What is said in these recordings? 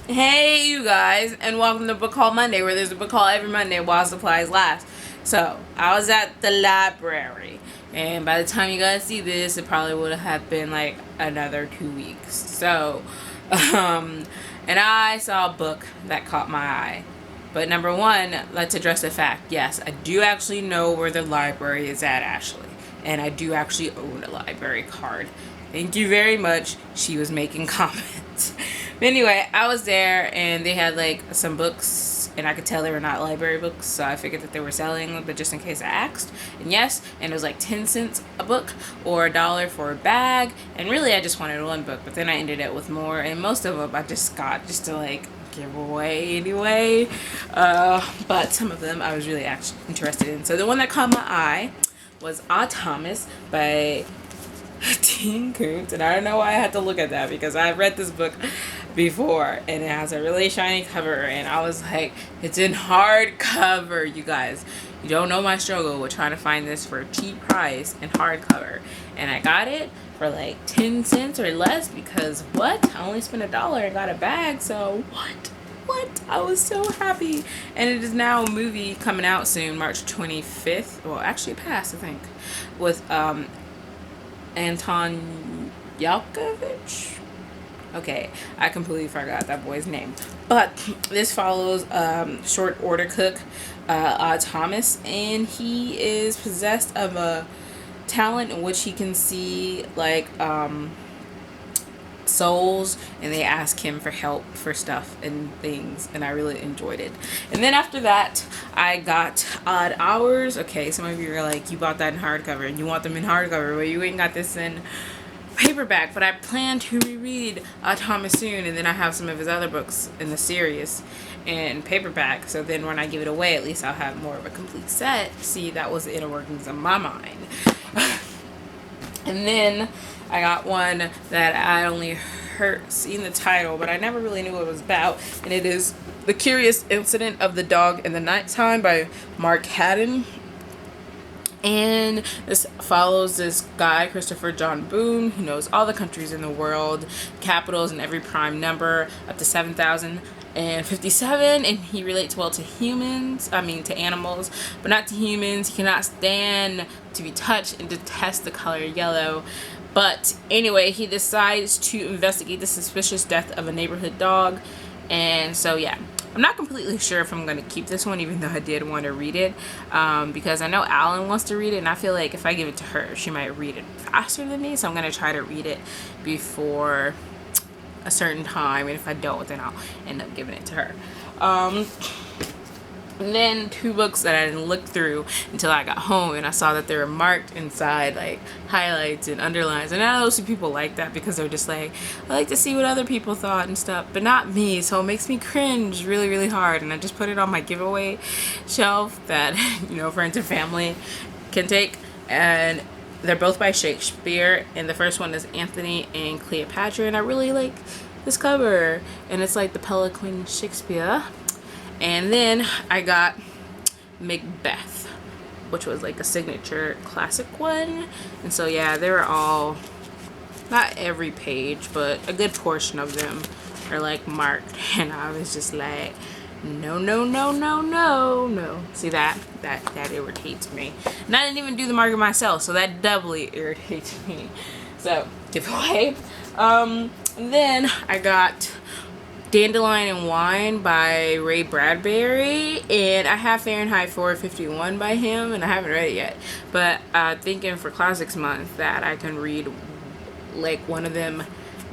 Hey, you guys, and welcome to Book Haul Monday, where there's a book haul every Monday while supplies last. So, I was at the library, and by the time you guys see this, it probably would have been like another 2 weeks. Um, and I saw a book that caught my eye. But number one, let's address the fact yes, I do actually know where the library is at, Ashley, and I do actually own a library card. Thank you very much. She was making comments. But anyway, I was there and they had like some books, and I could tell they were not library books, so I figured that they were selling, but just in case I asked. And yes, and it was like 10 cents a book or $1 for a bag. And really, I just wanted one book, but then I ended up with more, and most of them I just got just to like give away anyway. But some of them I was really actually interested in. So the one that caught my eye was Thomas by Teen Coops, and I don't know why I had to look at that because I've read this book before and it has a really shiny cover, and I was like, it's in hardcover, you guys. You don't know my struggle with trying to find this for a cheap price in hardcover, and I got it for like 10 cents or less because what? I only spent $1 and got a bag, so what? I was so happy. And it is now a movie coming out soon, March 25th. Well, actually it passed, I think, with Anton Yelkovich. Okay, I completely forgot that boy's name. But this follows short order cook Thomas, and he is possessed of a talent in which he can see like souls, and they ask him for help for stuff and things, and I really enjoyed it. And then after that I got Odd Hours. Okay, some of you are like, you bought that in hardcover and you want them in hardcover, but you ain't got this in paperback. But I plan to reread Thomas soon, and then I have some of his other books in the series in paperback, so then when I give it away, at least I'll have more of a complete set. See, that was the inner workings of my mind. And then I got one that I only seen the title, but I never really knew what it was about. And it is The Curious Incident of the Dog in the Nighttime by Mark Haddon. And this follows this guy, Christopher John Boone, who knows all the countries in the world, capitals and every prime number, up to 7,057, and he relates well to to animals, but not to humans. He cannot stand to be touched and detests the color yellow. But anyway, he decides to investigate the suspicious death of a neighborhood dog. And so yeah, I'm not completely sure if I'm going to keep this one, even though I did want to read it, because I know Alan wants to read it, and I feel like if I give it to her, she might read it faster than me. So I'm going to try to read it before a certain time, and if I don't, then I'll end up giving it to her. And then two books that I didn't look through until I got home, and I saw that they were marked inside like highlights and underlines, and I know some people like that because they're just like, I like to see what other people thought and stuff, but not me, so it makes me cringe really, really hard. And I just put it on my giveaway shelf that friends and family can take. And they're both by Shakespeare, and the first one is Antony and Cleopatra, and I really like this cover, and it's like the Pelican Shakespeare. And then I got Macbeth, which was like a signature classic one. And so yeah, they were all, not every page, but a good portion of them are like marked. And I was just like, no. See, that irritates me. And I didn't even do the marking myself, so that doubly irritates me. So giveaway. And then I got Dandelion and Wine by Ray Bradbury, and I have Fahrenheit 451 by him, and I haven't read it yet, but thinking for Classics Month that I can read like one of them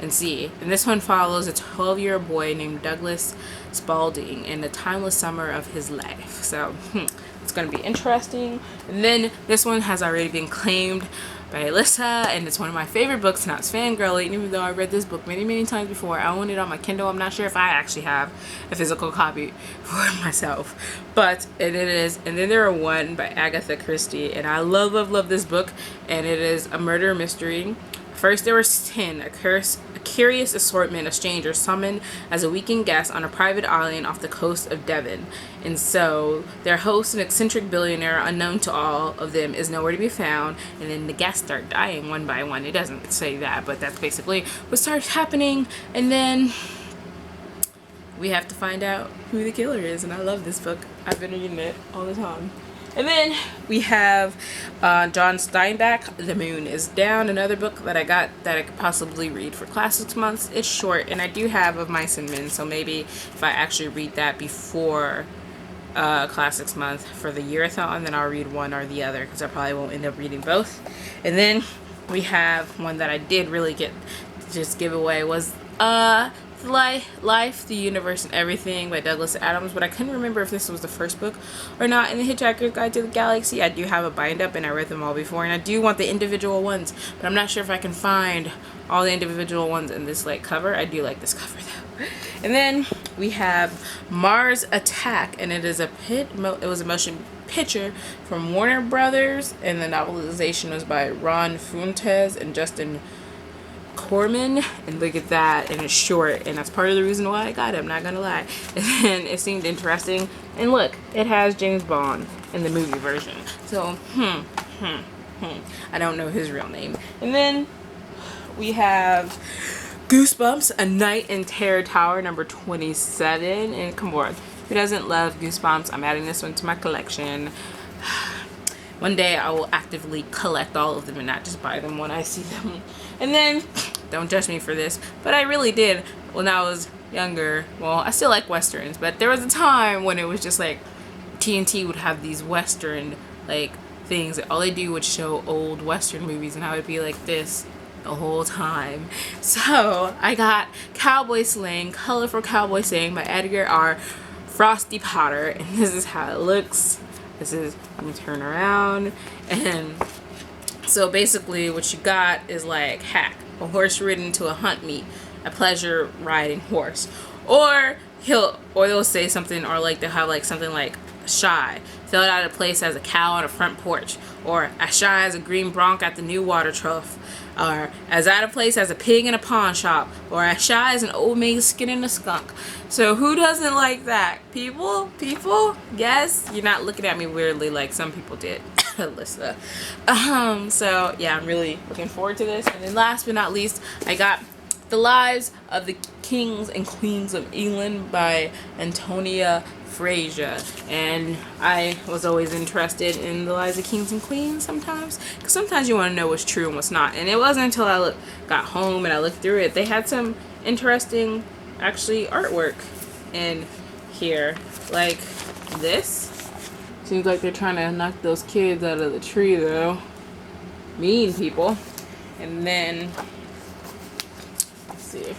and see. And this one follows a 12-year-old boy named Douglas Spalding in the timeless summer of his life, so it's going to be interesting. And then this one has already been claimed by Alyssa, and it's one of my favorite books, and I was fangirling, even though I read this book many times before. I own it on my Kindle. I'm not sure if I actually have a physical copy for myself, but it is. And then there are one by Agatha Christie, and I love this book, and it is a murder mystery. First there was 10, a curious assortment of strangers summoned as a weekend guest on a private island off the coast of Devon. And so their host, an eccentric billionaire unknown to all of them, is nowhere to be found. And then the guests start dying one by one. It doesn't say that, but that's basically what starts happening. And then we have to find out who the killer is, and I love this book. I've been reading it all the time. And then we have John Steinbeck, The Moon is Down, another book that I got that I could possibly read for Classics Month. It's short, and I do have Of Mice and Men, so maybe if I actually read that before Classics Month for the year-a-thon, then I'll read one or the other, because I probably won't end up reading both. And then we have one that I did really get to just give away was Life, the Universe, and Everything by Douglas Adams, but I couldn't remember if this was the first book or not in the Hitchhiker's Guide to the Galaxy. I do have a bind up and I read them all before, and I do want the individual ones, but I'm not sure if I can find all the individual ones in this like cover. I do like this cover though. And then we have Mars Attack, and it is it was a motion picture from Warner Brothers, and the novelization was by Ron Fuentes and Justin Corman, and look at that, and it's short, and that's part of the reason why I got it, I'm not gonna lie. And it seemed interesting, and look, it has James Bond in the movie version, so I don't know his real name. And then we have Goosebumps, A Night in Terror Tower, number 27, and come on, who doesn't love Goosebumps? I'm adding this one to my collection. One day I will actively collect all of them and not just buy them when I see them. And then, don't judge me for this, but I really did when I was younger. Well, I still like Westerns, but there was a time when it was just like TNT would have these Western like things. All they do would show old Western movies, and I would be like this the whole time. So I got Cowboy Slang, Colorful Cowboy Slang by Edgar R. Frosty Potter, and this is how it looks. This is, let me turn around, and so basically what you got is like hack, a horse ridden to a hunt meet, a pleasure riding horse, or they'll say something, or like they'll have like something like shy, filled out of place as a cow on a front porch, or as shy as a green bronc at the new water trough, or as out of place as a pig in a pawn shop, or as shy as an old maid skinning a skunk. So who doesn't like that? People? Yes? You're not looking at me weirdly like some people did. Alyssa. So yeah, I'm really looking forward to this. And then last but not least, I got The Lives of the Kings and Queens of England by Antonia Fraser, and I was always interested in the lives of kings and queens sometimes, because sometimes you want to know what's true and what's not. And it wasn't until I got home and I looked through it, they had some interesting actually artwork in here, like this. Seems like they're trying to knock those kids out of the tree though. Mean people. And then let's see,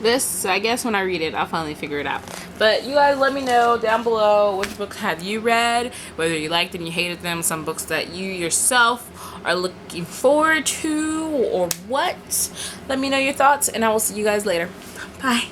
this, I guess when I read it I'll finally figure it out. But you guys let me know down below which books have you read, whether you liked them, you hated them, some books that you yourself are looking forward to, or what. Let me know your thoughts, and I will see you guys later. Bye.